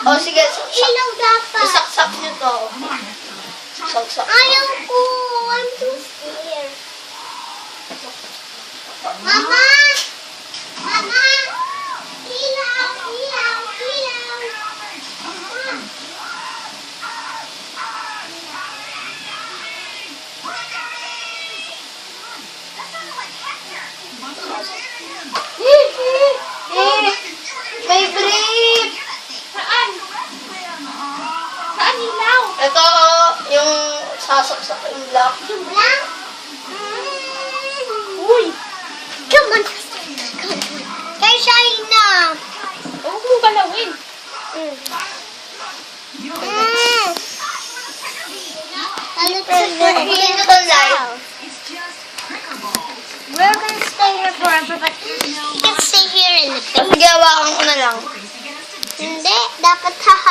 O, sige. Ilaw dapat. Isaksak nyo to. Saksak. Ayaw ko. I'm too scared. Mama! Mama! Ilaw! Ilaw! Ilaw! May brief! Saan? Saan ilaw? Ito, yung sasaksak yung block. Yung blank? Uy! Come on! Come on! Kay Shaina! Huwag mong galawin. Hindi ko live. We're gonna stay here forever, but you can stay here in the base. Gawa ko na lang. Hindi, dapat hahaw.